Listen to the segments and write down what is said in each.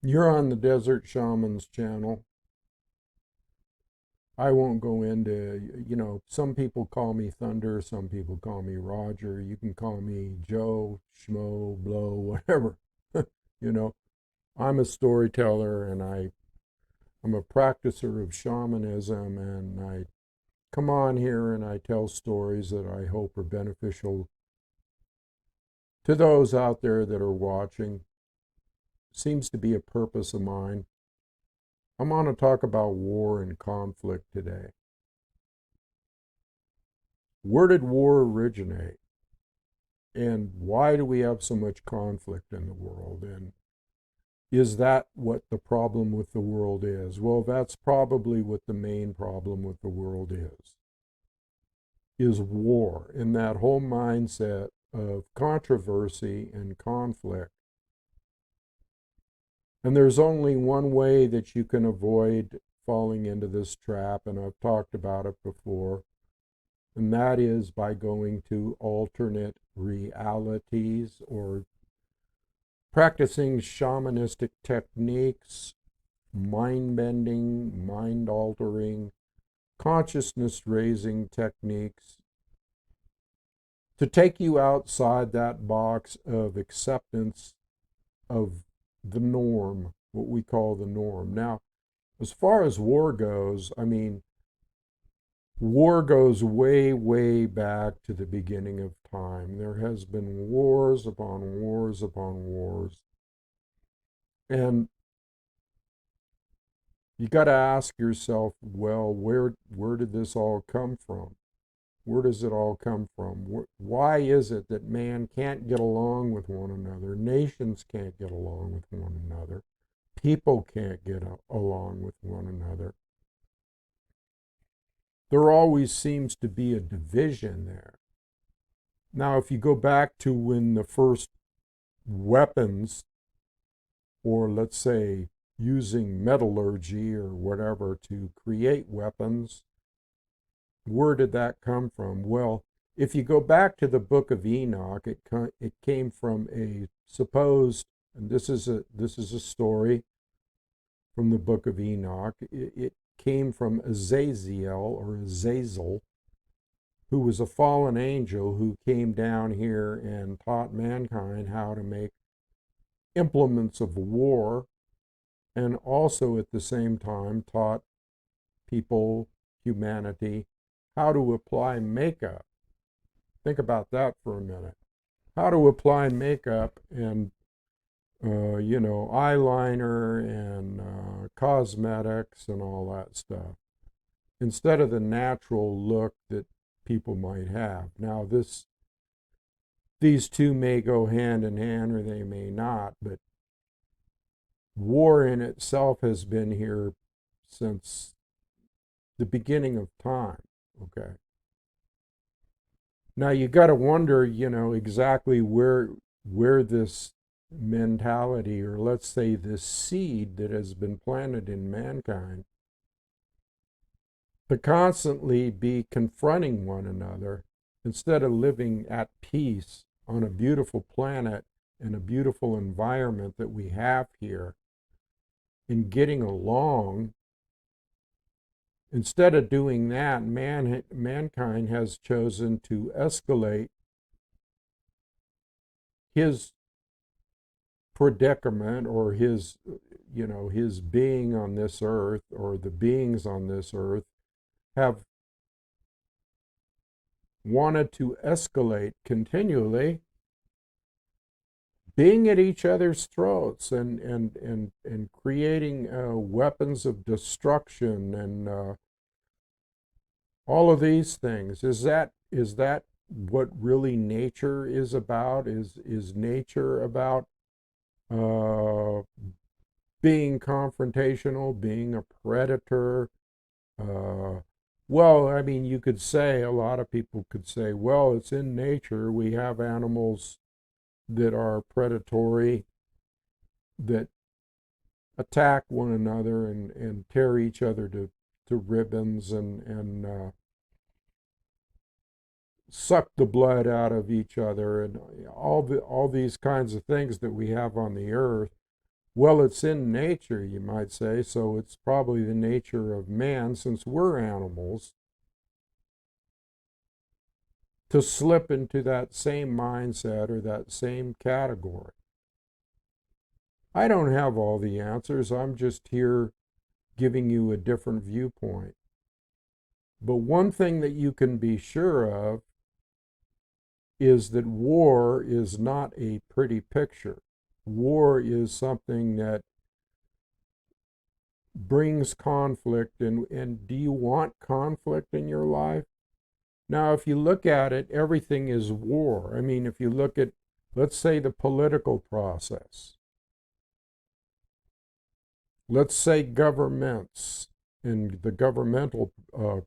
You're on the Desert Shamans channel. I won't go into, some people call me Thunder, some people call me Roger. You can call me Joe, Schmo, Blow, whatever. you know, I'm a storyteller and I'm a practicer of shamanism, and I come on here and I tell stories that I hope are beneficial to those out there that are watching. Seems to be a purpose of mine. I'm going to talk about war and conflict today. Where did war originate? And why do we have so much conflict in the world? And is that what the problem with the world is? Well, that's probably what the main problem with the world is war, and that whole mindset of controversy and conflict. And there's only one way that you can avoid falling into this trap, and I've talked about it before, and that is by going to alternate realities or practicing shamanistic techniques, mind bending, mind altering, consciousness raising techniques to take you outside that box of acceptance of the norm, what we call the norm. Now, as far as war goes, I mean, war goes way, way back to the beginning of time. There has been wars upon wars upon wars. And you got to ask yourself, well, where did this all come from? Where does it all come from? Why is it that man can't get along with one another? Nations can't get along with one another. People can't get along with one another. There always seems to be a division there. Now, if you go back to when the first weapons, or let's say using metallurgy or whatever to create weapons, where did that come from? Well, if you go back to the book of Enoch, it came from a supposed, and this is a story from the book of Enoch. It came from Azazel or Azazel, who was a fallen angel who came down here and taught mankind how to make implements of war, and also at the same time taught people, humanity, how to apply makeup. Think about that for a minute. How to apply makeup and, eyeliner and cosmetics and all that stuff, instead of the natural look that people might have. Now, these two may go hand in hand or they may not, but war in itself has been here since the beginning of time, okay? Now you got to wonder, exactly where this mentality, or let's say this seed that has been planted in mankind, to constantly be confronting one another instead of living at peace on a beautiful planet and a beautiful environment that we have here, and getting along. Instead of doing that, mankind has chosen to escalate his predicament, or his being on this earth, or the beings on this earth have wanted to escalate continually, being at each other's throats and creating weapons of destruction and all of these things. Is that what really nature is about? Is nature about uh, being confrontational, being a predator? Well, I mean, you could say, a lot of people could say, well, it's in nature. We have animals that are predatory, that attack one another and tear each other to ribbons and suck the blood out of each other, and all these kinds of things that we have on the earth. Well, it's in nature, you might say, so it's probably the nature of man, since we're animals, to slip into that same mindset or that same category. I don't have all the answers. I'm just here giving you a different viewpoint. But one thing that you can be sure of is that war is not a pretty picture. War is something that brings conflict, and do you want conflict in your life? Now, if you look at it, everything is war. I mean, if you look at, let's say, the political process, let's say governments and the governmental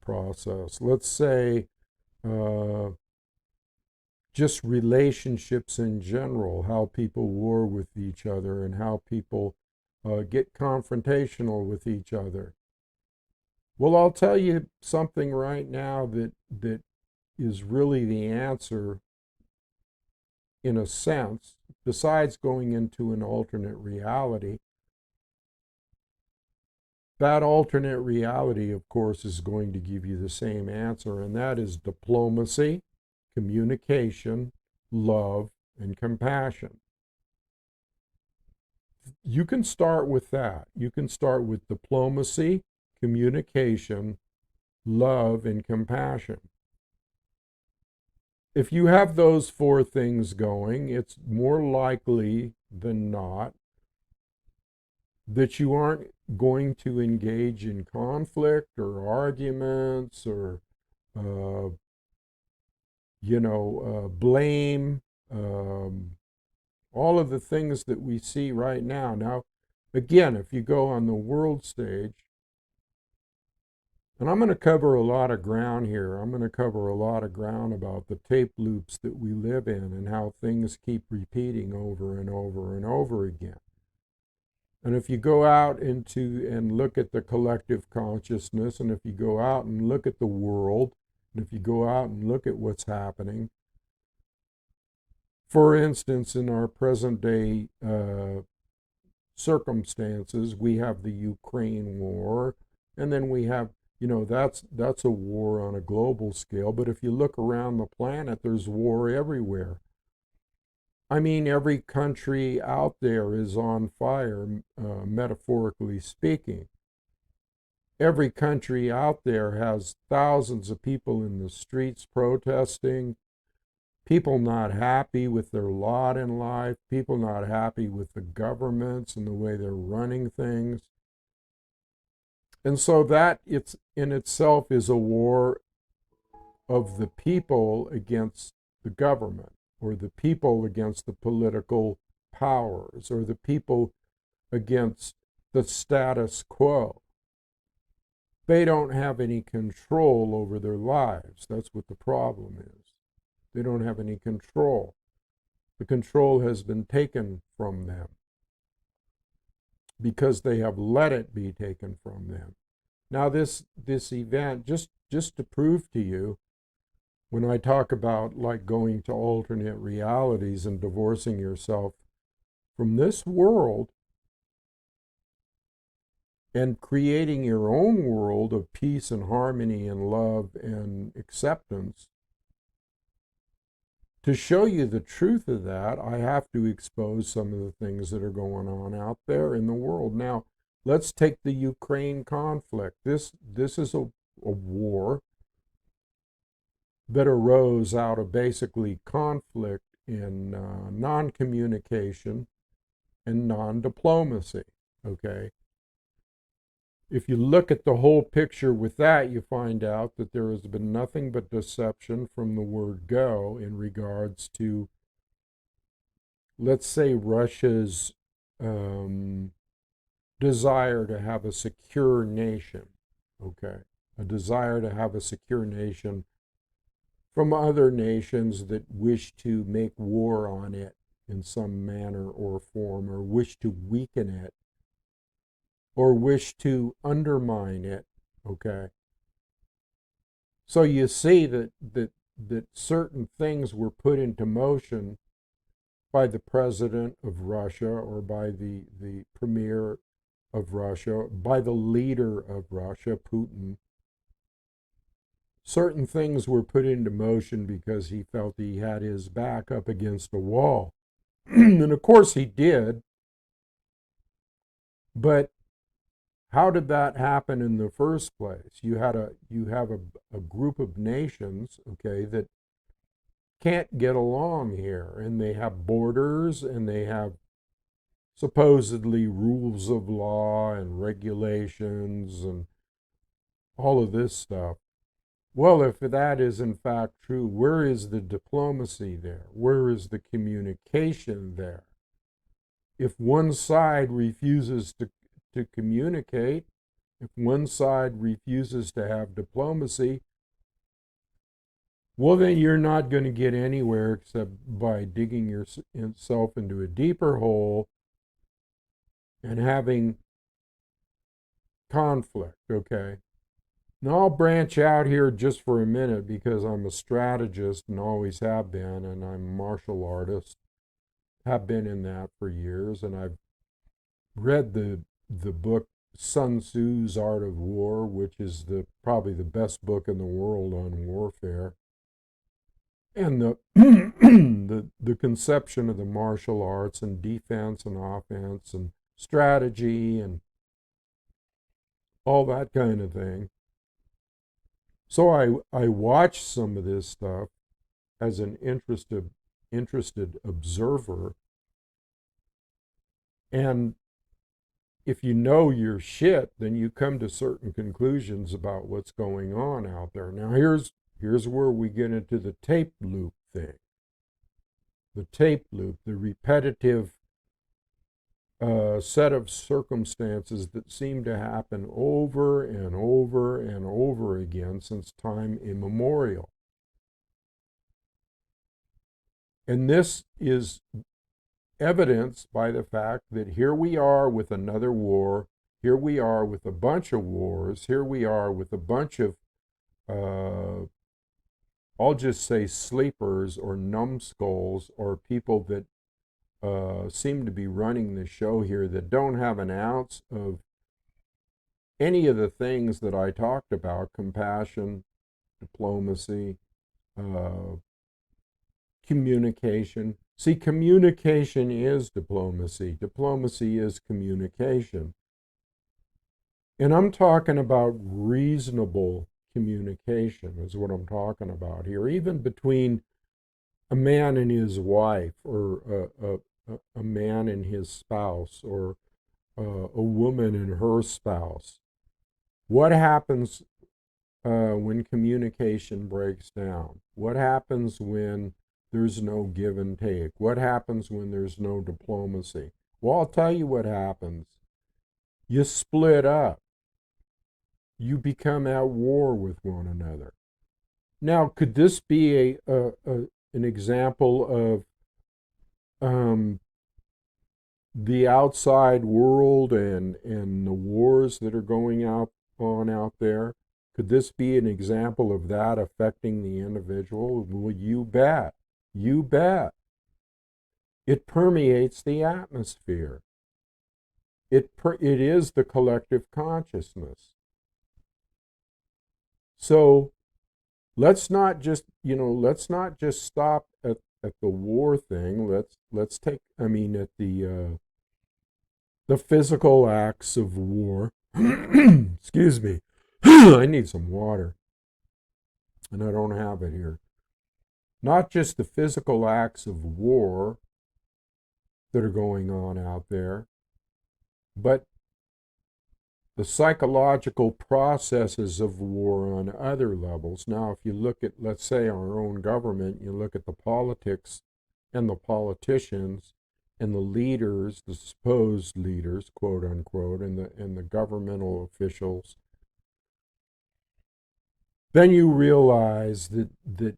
process, let's say just relationships in general, how people war with each other and how people get confrontational with each other. Well, I'll tell you something right now that is really the answer, in a sense, besides going into an alternate reality. That alternate reality, of course, is going to give you the same answer, and that is diplomacy, communication, love, and compassion. You can start with that. You can start with diplomacy, communication, love, and compassion. If you have those four things going, it's more likely than not that you aren't going to engage in conflict or arguments or blame, all of the things that we see right now. Now, again, if you go on the world stage, and I'm going to cover a lot of ground here. I'm going to cover a lot of ground about the tape loops that we live in and how things keep repeating over and over and over again. And if you go out into and look at the collective consciousness, and if you go out and look at the world, and if you go out and look at what's happening, for instance, in our present day circumstances, we have the Ukraine war, and then we have, that's a war on a global scale. But if you look around the planet, there's war everywhere. I mean, every country out there is on fire, metaphorically speaking. Every country out there has thousands of people in the streets protesting, people not happy with their lot in life, people not happy with the governments and the way they're running things. And so that it's in itself is a war of the people against the government, or the people against the political powers, or the people against the status quo. They don't have any control over their lives. That's what the problem is. They don't have any control. The control has been taken from them because they have let it be taken from them. Now, this event, just to prove to you, when I talk about like going to alternate realities and divorcing yourself from this world and creating your own world of peace and harmony and love and acceptance, to show you the truth of that, I have to expose some of the things that are going on out there in the world. Now, let's take the Ukraine conflict. This is a war that arose out of basically conflict in non-communication and non-diplomacy, okay? If you look at the whole picture with that, you find out that there has been nothing but deception from the word go in regards to, let's say, Russia's desire to have a secure nation, okay? A desire to have a secure nation from other nations that wish to make war on it in some manner or form, or wish to weaken it, or wish to undermine it, okay? So you see that certain things were put into motion by the president of Russia or by the premier of Russia, by the leader of Russia, Putin. Certain things were put into motion because he felt he had his back up against a wall. And of course he did. But how did that happen in the first place? You have a group of nations, okay, that can't get along here, and they have borders, and they have supposedly rules of law and regulations and all of this stuff. Well, if that is in fact true, where is the diplomacy there? Where is the communication there? If one side refuses to communicate, if one side refuses to have diplomacy, well, then you're not going to get anywhere except by digging yourself into a deeper hole and having conflict, okay? Now, I'll branch out here just for a minute because I'm a strategist and always have been, and I'm a martial artist, have been in that for years, and I've read the book Sun Tzu's Art of War, which is probably the best book in the world on warfare. And the conception of the martial arts and defense and offense and strategy and all that kind of thing. So I watched some of this stuff as an interested observer. And if you know your shit, then you come to certain conclusions about what's going on out there. Now here's where we get into the tape loop thing. The tape loop, the repetitive set of circumstances that seem to happen over and over and over again since time immemorial. And this is evidenced by the fact that here we are with another war, here we are with a bunch of wars, here we are with a bunch of I'll just say sleepers or numbskulls or people that seem to be running the show here that don't have an ounce of any of the things that I talked about: compassion, diplomacy, communication. See, communication is diplomacy. Diplomacy is communication. And I'm talking about reasonable communication is what I'm talking about here, even between a man and his wife, or a man and his spouse, or a woman and her spouse. What happens when communication breaks down? What happens when there's no give and take? What happens when there's no diplomacy? Well, I'll tell you what happens. You split up. You become at war with one another. Now, could this be an example of the outside world and the wars that are going on out there? Could this be an example of that affecting the individual? Well, you bet. You bet. It permeates the atmosphere. It is the collective consciousness. So let's not just stop at the war thing. Let's take, at the physical acts of war. Excuse me. I need some water, and I don't have it here. Not just the physical acts of war that are going on out there, but the psychological processes of war on other levels. Now, if you look at, let's say, our own government, you look at the politics and the politicians and the leaders, the supposed leaders, quote unquote, and the governmental officials, then you realize that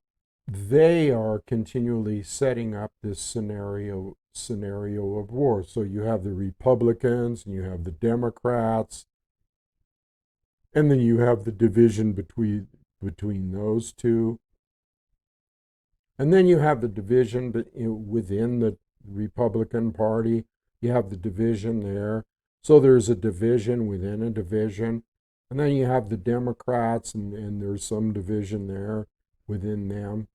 they are continually setting up this scenario of war. So you have the Republicans and you have the Democrats, and then you have the division between those two. And then you have the division within Republican Party, you have the division there. So there's a division within a division. And then you have the Democrats, and there's some division there within them.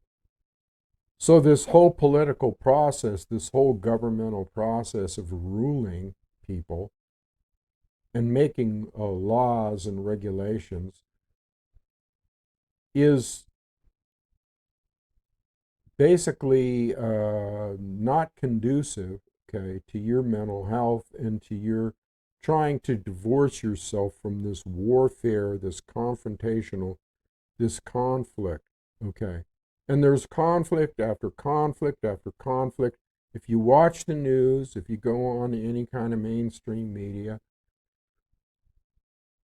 So this whole political process, this whole governmental process of ruling people and making laws and regulations is basically not conducive, okay, to your mental health and to your trying to divorce yourself from this warfare, this confrontational, this conflict, okay? And there's conflict after conflict after conflict. If you watch the news, if you go on any kind of mainstream media,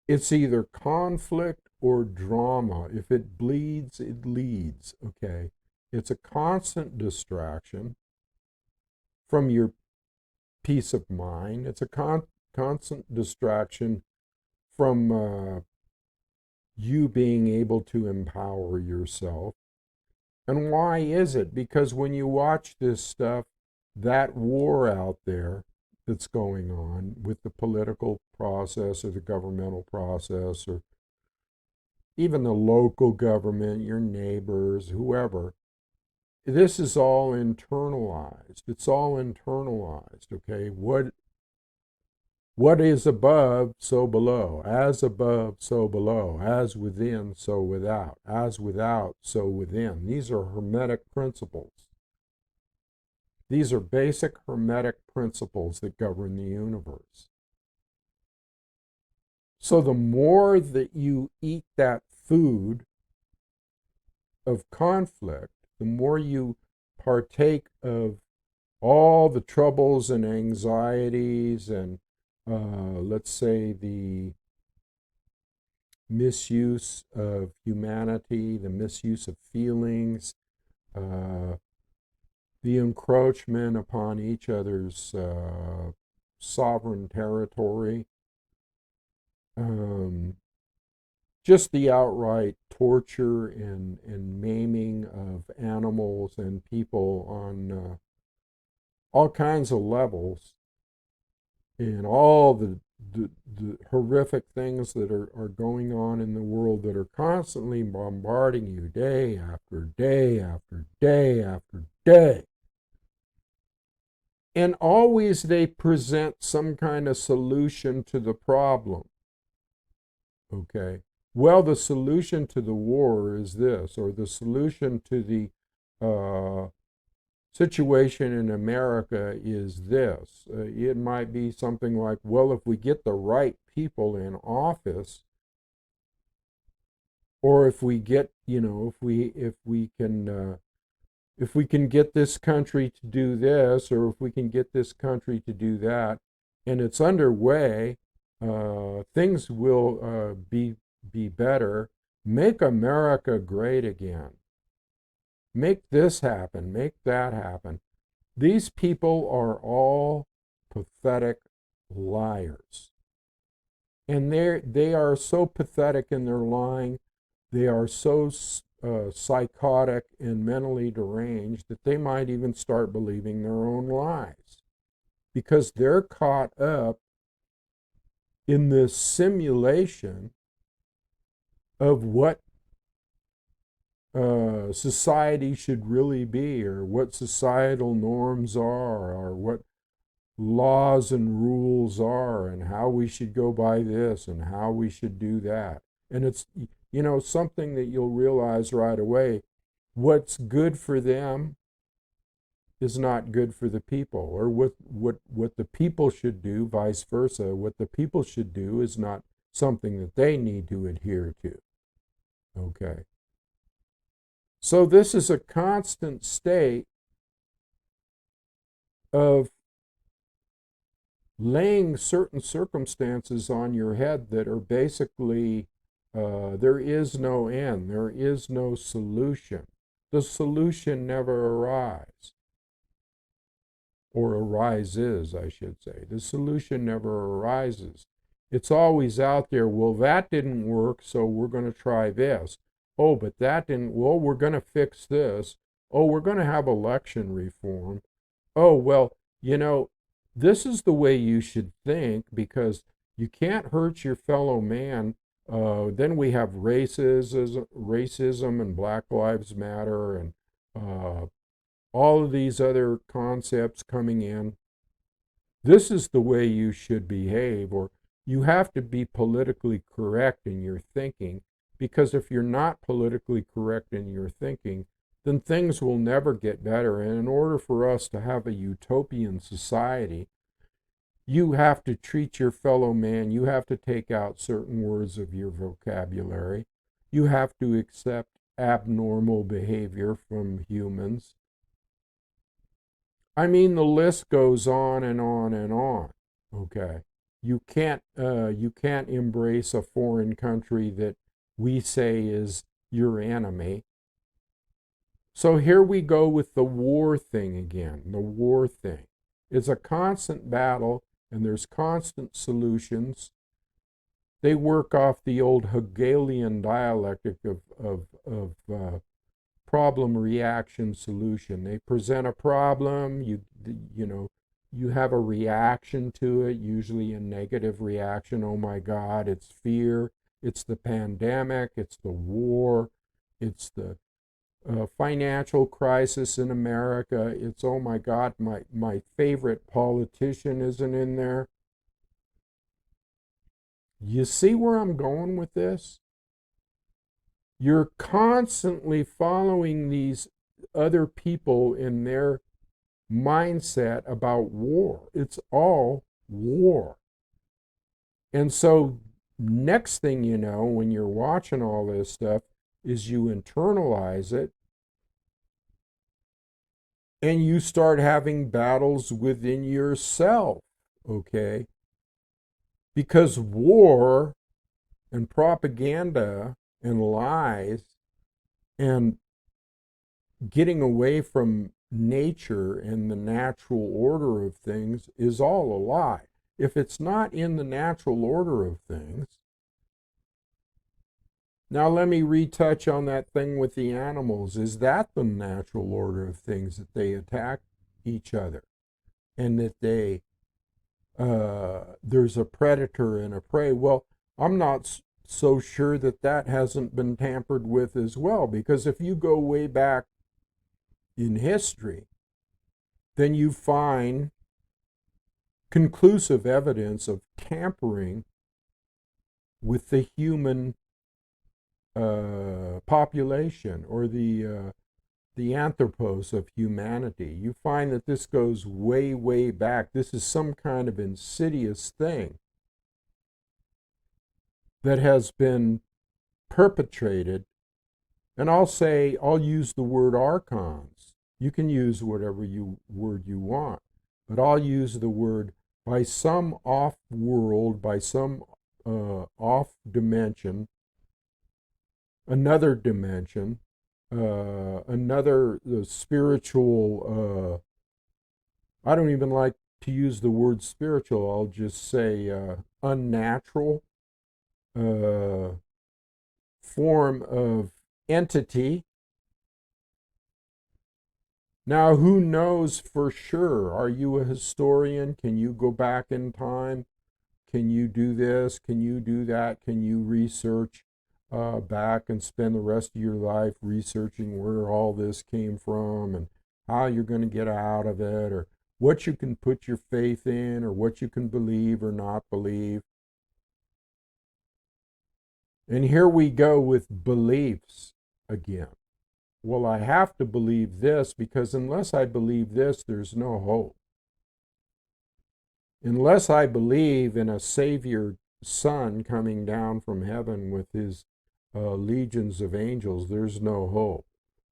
it's either conflict or drama. If it bleeds, it leads, okay? It's a constant distraction from your peace of mind. It's a constant distraction from you being able to empower yourself. And why is it? Because when you watch this stuff, that war out there that's going on with the political process or the governmental process or even the local government, your neighbors, whoever, this is all internalized. It's all internalized, okay? What is above, so below. As above, so below. As within, so without. As without, so within. These are Hermetic principles. These are basic Hermetic principles that govern the universe. So the more that you eat that food of conflict, the more you partake of all the troubles and anxieties and let's say the misuse of humanity, the misuse of feelings, the encroachment upon each other's sovereign territory, just the outright torture and maiming of animals and people on all kinds of levels, and all the horrific things that are going on in the world that are constantly bombarding you day after day after day after day. And always they present some kind of solution to the problem. Okay? Well, the solution to the war is this, or the solution to the situation in America is this. It might be something like, well, if we get the right people in office, or if we get, if we can get this country to do this, or if we can get this country to do that, and it's underway, things will be better. Make America great again. Make this happen, make that happen. These people are all pathetic liars. And they are so pathetic in their lying, they are so psychotic and mentally deranged that they might even start believing their own lies. Because they're caught up in this simulation of what society should really be, or what societal norms are, or what laws and rules are, and how we should go by this and how we should do that. And it's, something that you'll realize right away. What's good for them is not good for the people, or what the people should do, vice versa. What the people should do is not something that they need to adhere to. Okay. So this is a constant state of laying certain circumstances on your head that are basically, there is no end, there is no solution. The solution never arrives. Or arises, I should say. The solution never arises. It's always out there. Well, that didn't work, so we're going to try this. Oh, but that didn't, well, we're going to fix this. Oh, we're going to have election reform. oh, well, this is the way you should think because you can't hurt your fellow man. Then we have racism and Black Lives Matter and all of these other concepts coming in. This is the way you should behave, or you have to be politically correct in your thinking, because if you're not politically correct in your thinking, then things will never get better. And in order for us to have a utopian society, you have to treat your fellow man, you have to take out certain words of your vocabulary, you have to accept abnormal behavior from humans. I mean, the list goes on and on and on. Okay, you can't embrace a foreign country that we say is your enemy. So here we go with the war thing again. The war thing. It's a constant battle, and there's constant solutions. They work off the old Hegelian dialectic of problem, reaction, solution. They present a problem, you have a reaction to it, usually a negative reaction. Oh my God, it's fear, it's the pandemic, it's the war, it's the financial crisis in America. It's, oh my God, my favorite politician isn't in there. You see where I'm going with this? You're constantly following these other people in their mindset about war. It's all war. And so next thing you know, when you're watching all this stuff, is you internalize it and you start having battles within yourself, okay? Because war and propaganda and lies and getting away from nature and the natural order of things is all a lie. If it's not in the natural order of things, now let me retouch on that thing with the animals. Is that the natural order of things, that they attack each other and that there's a predator and a prey? Well, I'm not so sure that hasn't been tampered with as well, because if you go way back in history, then you find conclusive evidence of tampering with the human population, or the anthropos of humanity. You find that this goes way, way back. This is some kind of insidious thing that has been perpetrated. And I'll use the word archons. You can use whatever word you want, but I'll use the word by some off-world, by some off-dimension, another dimension, another spiritual, I don't even like to use the word spiritual, I'll just say unnatural form of entity. Now, who knows for sure? Are you a historian? Can you go back in time? Can you do this? Can you do that? Can you research back and spend the rest of your life researching where all this came from and how you're going to get out of it, or what you can put your faith in, or what you can believe or not believe? And here we go with beliefs again. Well, I have to believe this, because unless I believe this, there's no hope. Unless I believe in a Savior Son coming down from heaven with his legions of angels, there's no hope.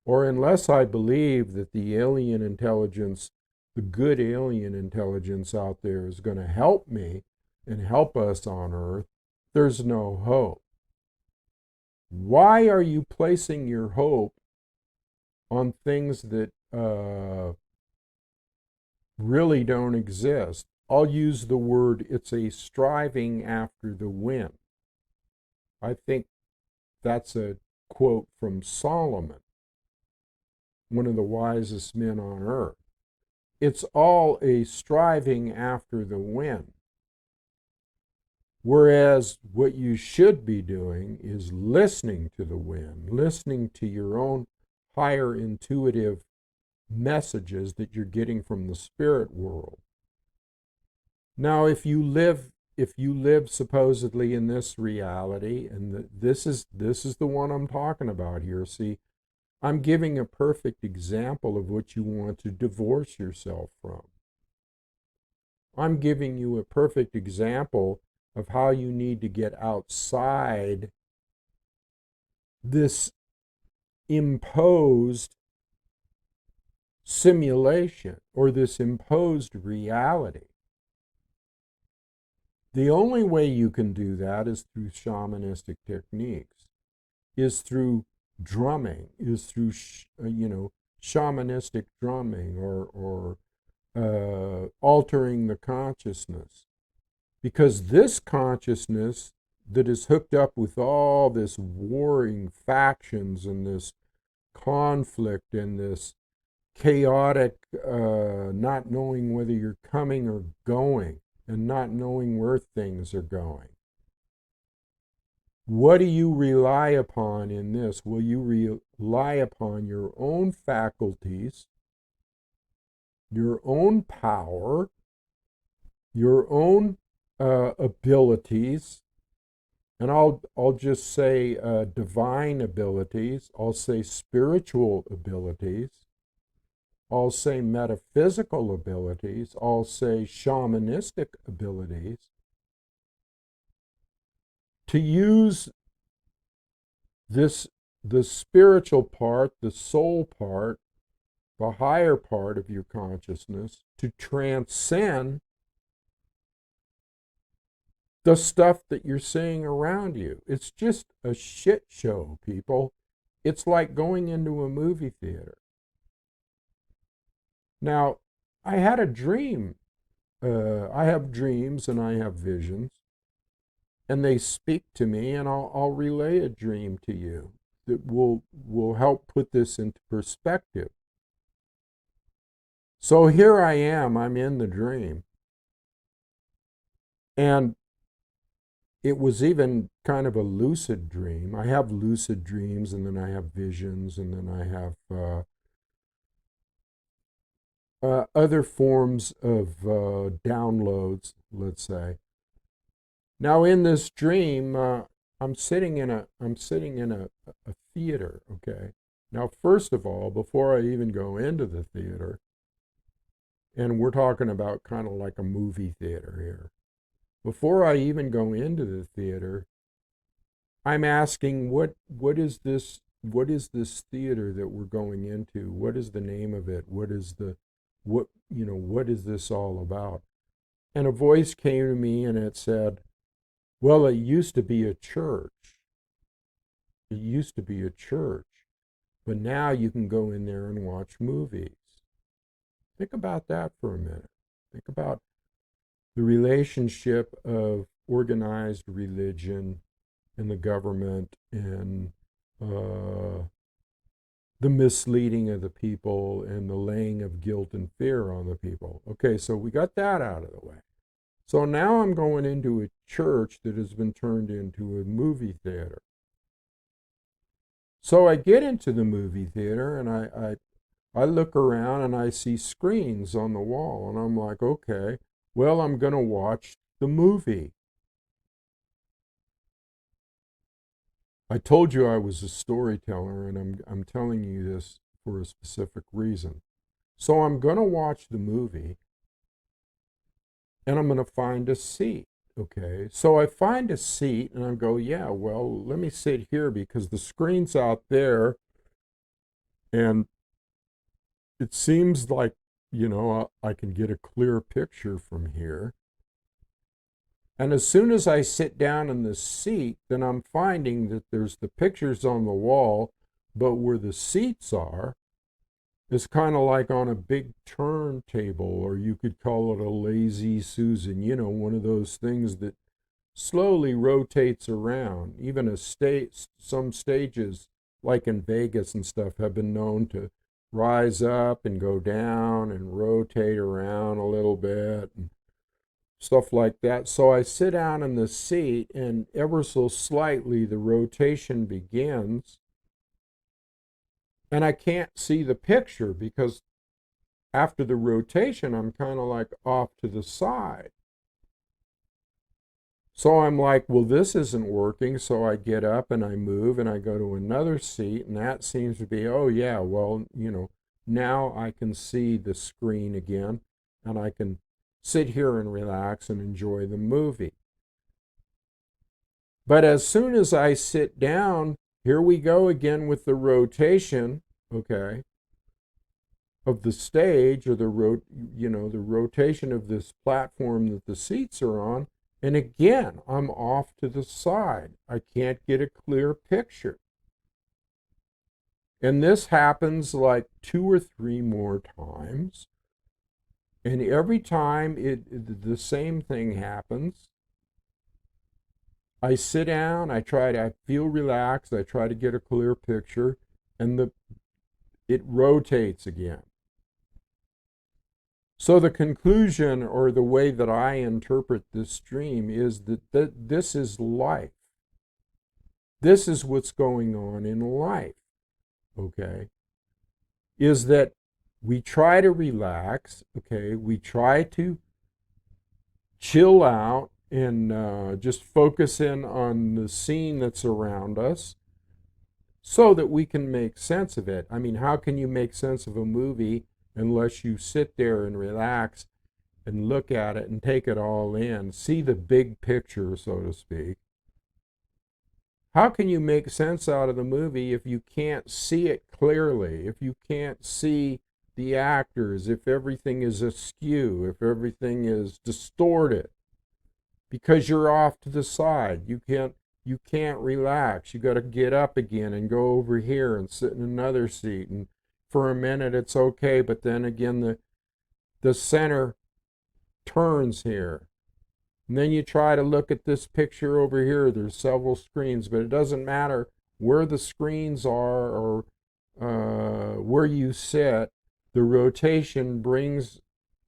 Or unless I believe that the alien intelligence, the good alien intelligence out there, is going to help me and help us on Earth, there's no hope. Why are you placing your hope on things that really don't exist? I'll use the word, it's a striving after the wind. I think that's a quote from Solomon, one of the wisest men on earth. it's all a striving after the win. Whereas what you should be doing is listening to the wind, listening to your own higher intuitive messages that you're getting from the spirit world. Now, if you live supposedly in this reality, and this is the one I'm talking about here. See, I'm giving a perfect example of what you want to divorce yourself from. I'm giving you a perfect example of how you need to get outside this imposed simulation or this imposed reality. The only way you can do that is through shamanistic techniques, is through drumming, is through, shamanistic drumming or altering the consciousness. Because this consciousness that is hooked up with all this warring factions and this conflict and this chaotic not knowing whether you're coming or going and not knowing where things are going. What do you rely upon in this? Will you rely upon your own faculties, your own power, your own abilities, and I'll just say divine abilities, I'll say spiritual abilities, I'll say metaphysical abilities, I'll say shamanistic abilities, to use the spiritual part, the soul part, the higher part of your consciousness to transcend the stuff that you're seeing around you. It's just a shit show, people. It's like going into a movie theater. Now, I had a dream. I have dreams and I have visions, and they speak to me, and I'll relay a dream to you that will help put this into perspective. So here I am, I'm in the dream. And it was even kind of a lucid dream. I have lucid dreams, and then I have visions, and then I have other forms of downloads, let's say. Now, in this dream, I'm sitting in a theater. Okay. Now, first of all, before I even go into the theater, and we're talking about kind of like a movie theater here. Before I even go into the theater, I'm asking what is this theater that we're going into? What is the name of it? What is this all about? And a voice came to me and it said, well, it used to be a church. It used to be a church, but now you can go in there and watch movies. Think about that for a minute. Think about the relationship of organized religion and the government and the misleading of the people and the laying of guilt and fear on the people. Okay, so we got that out of the way. So now I'm going into a church that has been turned into a movie theater. So I get into the movie theater and I look around and I see screens on the wall, and I'm like, okay, well, I'm going to watch the movie. I told you I was a storyteller, and I'm telling you this for a specific reason. So I'm going to watch the movie, and I'm going to find a seat. Okay, so I find a seat, and I go, yeah, well, let me sit here because the screen's out there, and it seems like, I can get a clear picture from here. And as soon as I sit down in the seat, then I'm finding that there's the pictures on the wall, but where the seats are is kind of like on a big turntable, or you could call it a lazy Susan, one of those things that slowly rotates around. Even some stages, like in Vegas and stuff, have been known to rise up and go down and rotate around a little bit and stuff like that. So I sit down in the seat, and ever so slightly the rotation begins, and I can't see the picture because after the rotation I'm kind of like off to the side. So I'm like, well, this isn't working. So I get up and I move and I go to another seat, and that seems to be, oh yeah, well, now I can see the screen again, and I can sit here and relax and enjoy the movie. But as soon as I sit down, here we go again with the rotation, okay, of the stage, or the rotation of this platform that the seats are on. And again, I'm off to the side. I can't get a clear picture. And this happens like 2 or 3 more times. And every time the same thing happens. I sit down, I feel relaxed, I try to get a clear picture, and it rotates again. So the conclusion, or the way that I interpret this dream, is that this is life. This is what's going on in life, okay? Is that we try to relax, okay? We try to chill out and just focus in on the scene that's around us so that we can make sense of it. I mean, how can you make sense of a movie unless you sit there and relax and look at it and take it all in, see the big picture, so to speak? How can you make sense out of the movie if you can't see it clearly, if you can't see the actors, if everything is askew, if everything is distorted? Because you're off to the side. You can't relax. You got to get up again and go over here and sit in another seat, and for a minute it's okay, but then again the center turns here. And then you try to look at this picture over here. There's several screens, but it doesn't matter where the screens are or where you sit. The rotation brings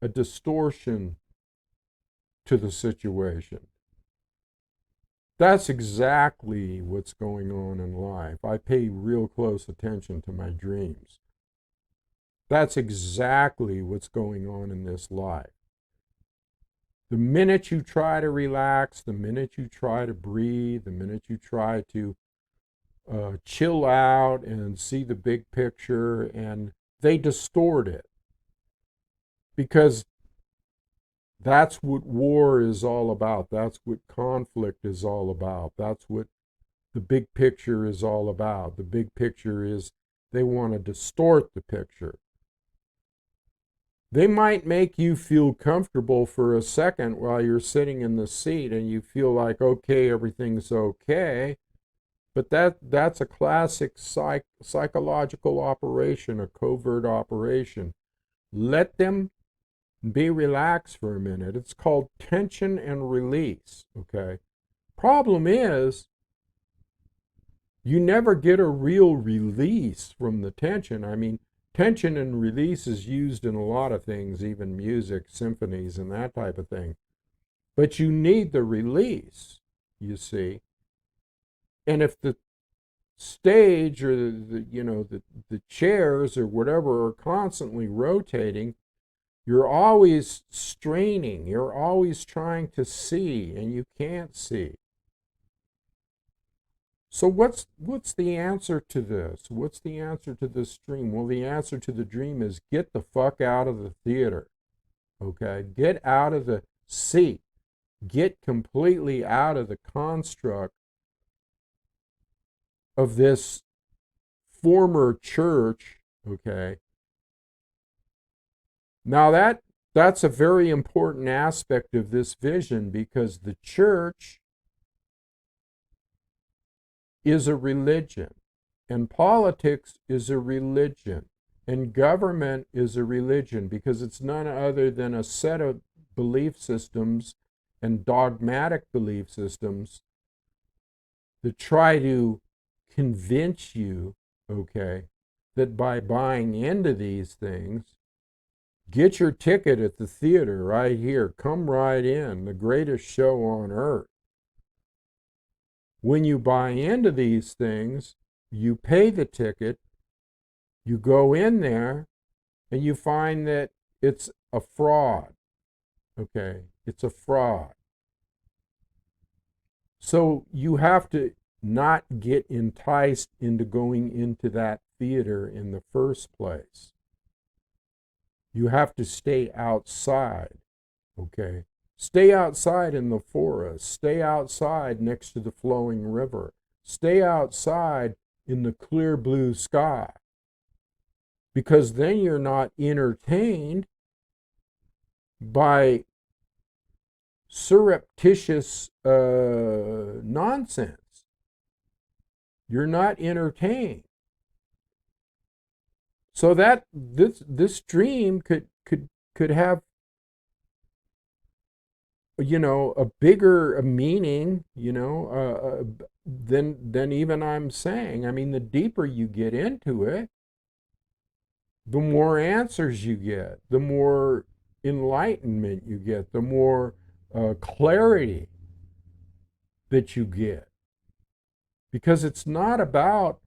a distortion to the situation. That's exactly what's going on in life. I pay real close attention to my dreams. That's exactly what's going on in this life. The minute you try to relax, the minute you try to breathe, the minute you try to chill out and see the big picture, and they distort it. Because that's what war is all about. That's what conflict is all about. That's what the big picture is all about. The big picture is they want to distort the picture. They might make you feel comfortable for a second while you're sitting in the seat and you feel like, okay, everything's okay. But that's a classic psychological operation, a covert operation. Let them be relaxed for a minute. It's called tension and release, okay? Problem is, you never get a real release from the tension. I mean, tension and release is used in a lot of things, even music, symphonies, and that type of thing. But you need the release, you see. And if the stage or the chairs or whatever are constantly rotating, you're always straining. You're always trying to see, and you can't see. So what's the answer to this? What's the answer to this dream? Well, the answer to the dream is get the fuck out of the theater. Okay? Get out of the seat. Get completely out of the construct of this former church, okay? Now that's a very important aspect of this vision, because the church is a religion, and politics is a religion, and government is a religion, because it's none other than a set of belief systems and dogmatic belief systems that try to convince you, okay, that by buying into these things, get your ticket at the theater right here. Come right in, the greatest show on earth. When you buy into these things, you pay the ticket, you go in there, and you find that it's a fraud. Okay, it's a fraud. So you have to not get enticed into going into that theater in the first place. You have to stay outside, okay? Stay outside in the forest. Stay outside next to the flowing river. Stay outside in the clear blue sky. Because then you're not entertained by surreptitious nonsense. You're not entertained. So that this dream could have, you know, a bigger meaning, you know, than even I'm saying. I mean, the deeper you get into it, the more answers you get, the more enlightenment you get, the more clarity that you get. Because it's not about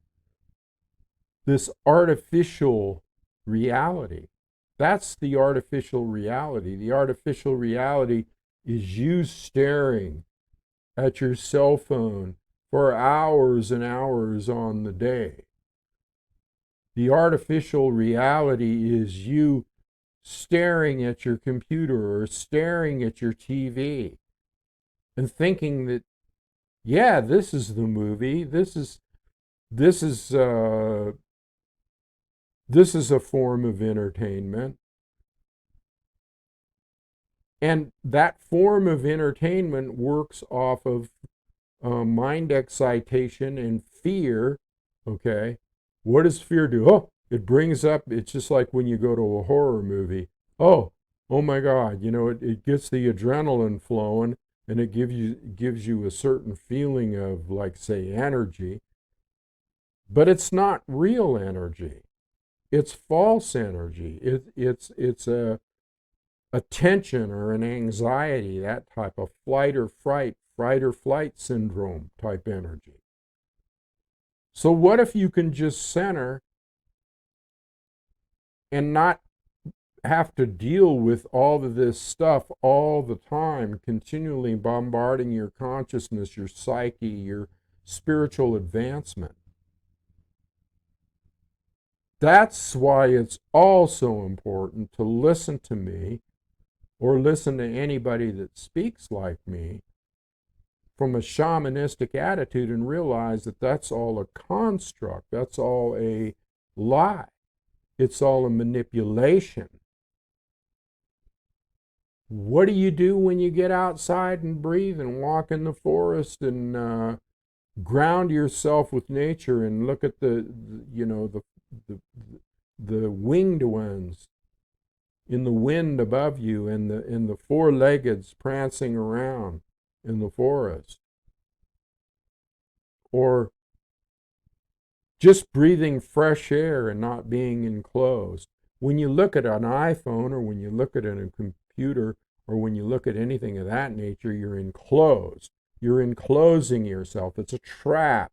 this artificial reality. That's the artificial reality. The artificial reality is you staring at your cell phone for hours and hours on the day. The artificial reality is you staring at your computer or staring at your TV and thinking that, yeah, this is the movie. This is a form of entertainment. And that form of entertainment works off of mind excitation and fear, okay? What does fear do? Oh, it brings up, it's just like when you go to a horror movie. Oh my God, you know, it gets the adrenaline flowing, and it gives you a certain feeling of, like, say, energy. But it's not real energy. It's false energy. It's a tension or an anxiety, that type of fight or flight syndrome type energy. So what if you can just center and not have to deal with all of this stuff all the time, continually bombarding your consciousness, your psyche, your spiritual advancement? That's why it's also important to listen to me or listen to anybody that speaks like me from a shamanistic attitude and realize that that's all a construct. That's all a lie. It's all a manipulation. What do you do when you get outside and breathe and walk in the forest and ground yourself with nature and look at the winged ones in the wind above you and the four-leggeds prancing around in the forest? Or just breathing fresh air and not being enclosed. When you look at an iPhone or when you look at a computer or when you look at anything of that nature, you're enclosed. You're enclosing yourself. It's a trap.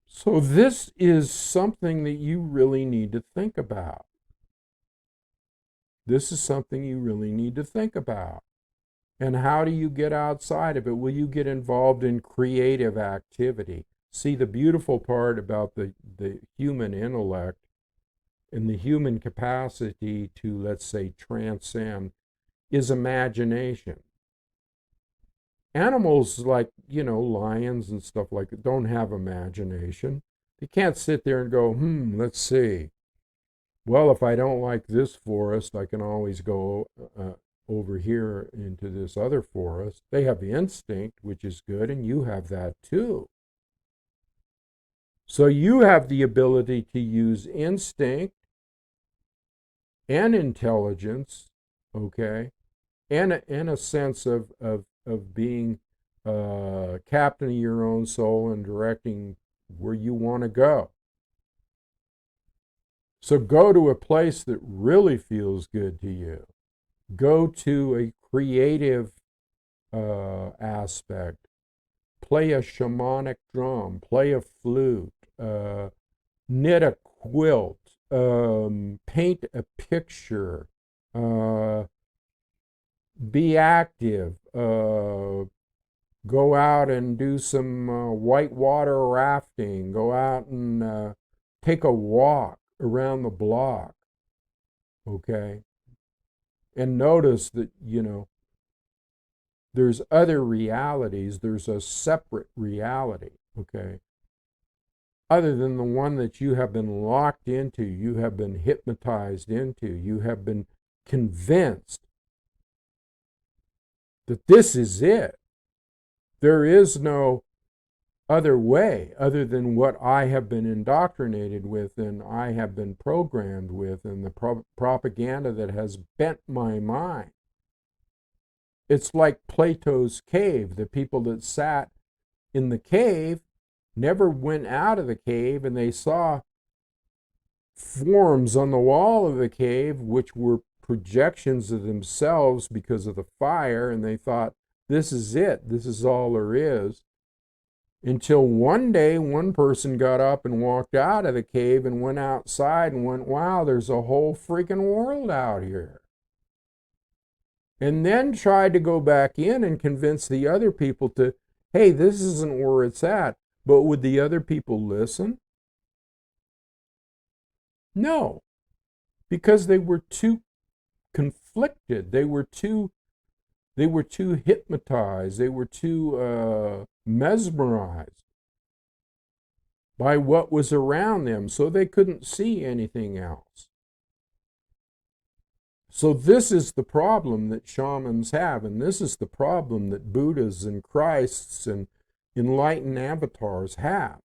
So this is something that you really need to think about. This is something you really need to think about. And how do you get outside of it? Will you get involved in creative activity? See, the beautiful part about the human intellect and the human capacity to, let's say, transcend is imagination. Animals like, lions and stuff like that don't have imagination. They can't sit there and go, let's see. Well, if I don't like this forest, I can always go over here into this other forest. They have instinct, which is good, and you have that too. So you have the ability to use instinct and intelligence, okay, and a sense of being captain of your own soul and directing where you want to go. So go to a place that really feels good to you. Go to a creative aspect. Play a shamanic drum. Play a flute. Knit a quilt. Paint a picture. Be active. Go out and do some whitewater rafting. Go out and take a walk around the block. Okay? And notice that, there's other realities. There's a separate reality. Okay? Other than the one that you have been locked into, you have been hypnotized into, you have been convinced that this is it. There is no other way other than what I have been indoctrinated with and I have been programmed with, and the propaganda that has bent my mind. It's like Plato's cave. The people that sat in the cave never went out of the cave, and they saw forms on the wall of the cave which were projections of themselves because of the fire, and they thought, this is it, this is all there is. Until one day, one person got up and walked out of the cave and went outside and went, wow, there's a whole freaking world out here. And then tried to go back in and convince the other people to, hey, this isn't where it's at. But would the other people listen? No, because they were too conflicted. They were too hypnotized. They were too mesmerized by what was around them, so they couldn't see anything else. So this is the problem that shamans have, and this is the problem that Buddhas and Christs and enlightened avatars have.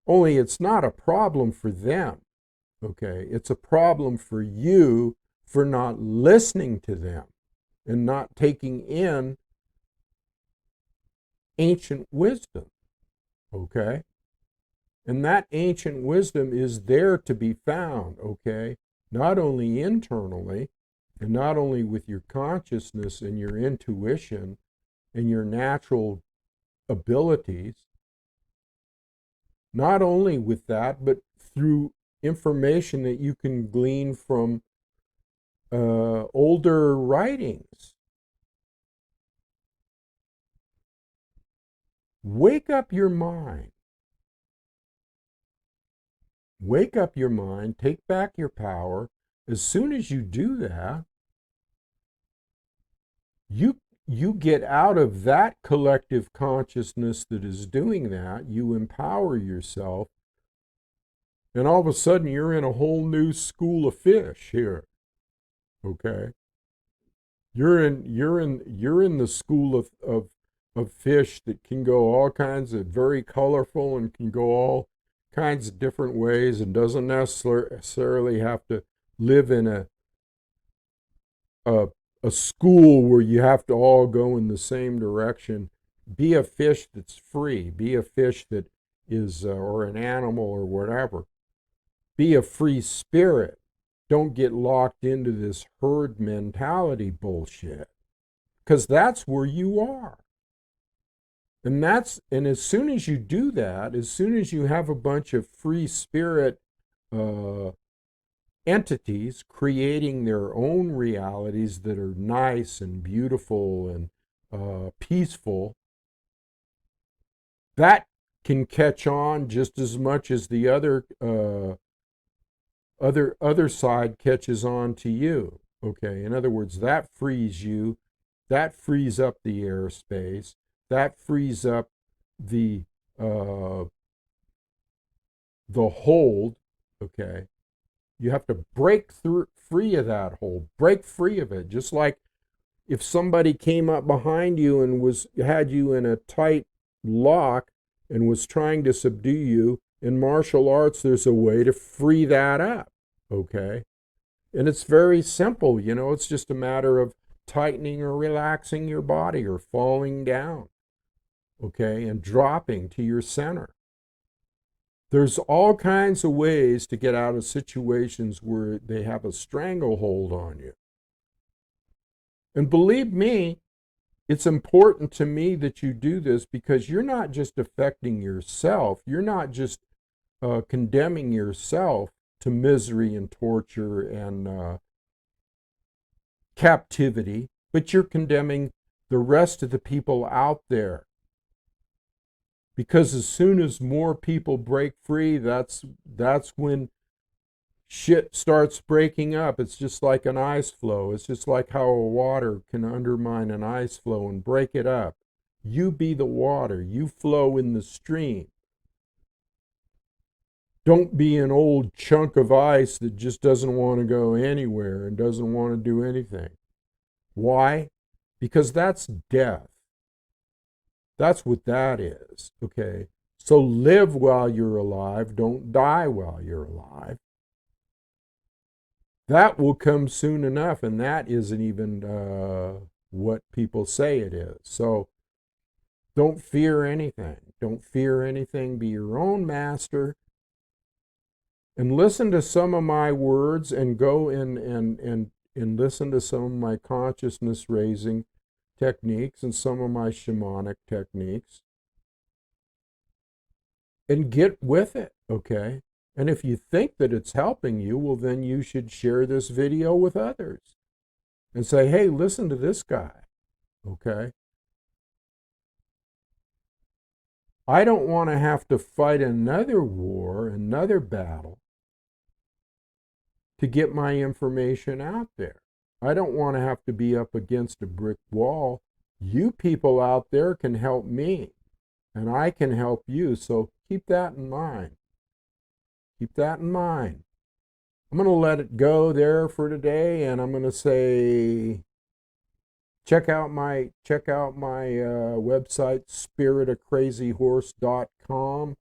Only it's not a problem for them, okay? It's a problem for you for not listening to them and not taking in ancient wisdom, okay? And that ancient wisdom is there to be found, okay? Not only internally, and not only with your consciousness and your intuition and your natural abilities, not only with that, but through information that you can glean from older writings. Wake up your mind. Wake up your mind, take back your power. As soon as you do that, you get out of that collective consciousness that is doing that, you empower yourself, and all of a sudden you're in a whole new school of fish here. Okay? You're in the school of fish that can go all kinds of very colorful and can go all kinds of different ways and doesn't necessarily have to live in a school where you have to all go in the same direction. Be a fish that's free. Be a fish that is, or an animal or whatever. Be a free spirit. Don't get locked into this herd mentality bullshit, because that's where you are. And as soon as you do that, as soon as you have a bunch of free spirit entities creating their own realities that are nice and beautiful and peaceful, that can catch on just as much as the other side catches on to you. Okay, in other words, that frees you, that frees up the airspace, that frees up the hold. Okay, you have to break free of that hold, break free of it. Just like if somebody came up behind you and had you in a tight lock and was trying to subdue you, in martial arts, there's a way to free that up. Okay, and it's very simple. It's just a matter of tightening or relaxing your body or falling down. Okay, and dropping to your center. There's all kinds of ways to get out of situations where they have a stranglehold on you. And believe me, it's important to me that you do this, because you're not just affecting yourself. You're not just condemning yourself to misery and torture and captivity, but you're condemning the rest of the people out there. Because as soon as more people break free, that's when shit starts breaking up. It's just like an ice flow. It's just like how a water can undermine an ice flow and break it up. You be the water. You flow in the stream. Don't be an old chunk of ice that just doesn't want to go anywhere and doesn't want to do anything. Why? Because that's death. That's what that is, okay? So live while you're alive. Don't die while you're alive. That will come soon enough, and that isn't even what people say it is. So don't fear anything. Don't fear anything. Be your own master. And listen to some of my words, and go and listen to some of my consciousness raising techniques and some of my shamanic techniques, and get with it, okay? And if you think that it's helping you, well, then you should share this video with others and say, hey, listen to this guy, okay? I don't want to have to fight another war, another battle, to get my information out there. I don't want to have to be up against a brick wall. You people out there can help me, and I can help you. So keep that in mind. Keep that in mind. I'm going to let it go there for today, and I'm going to say, check out my website, spiritofcrazyhorse.com,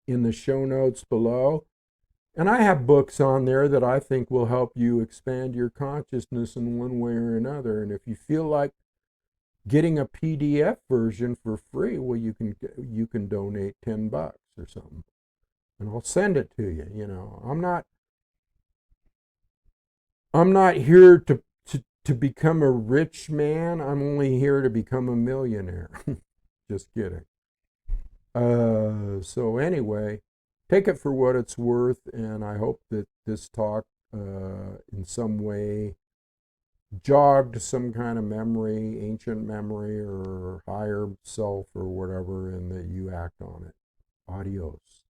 in the show notes below. And I have books on there that I think will help you expand your consciousness in one way or another. And if you feel like getting a PDF version for free, well, you can donate $10 or something, and I'll send it to you. You know, I'm not here to become a rich man. I'm only here to become a millionaire. Just kidding. So anyway, take it for what it's worth, and I hope that this talk in some way jogged some kind of memory, ancient memory or higher self or whatever, and that you act on it. Adios.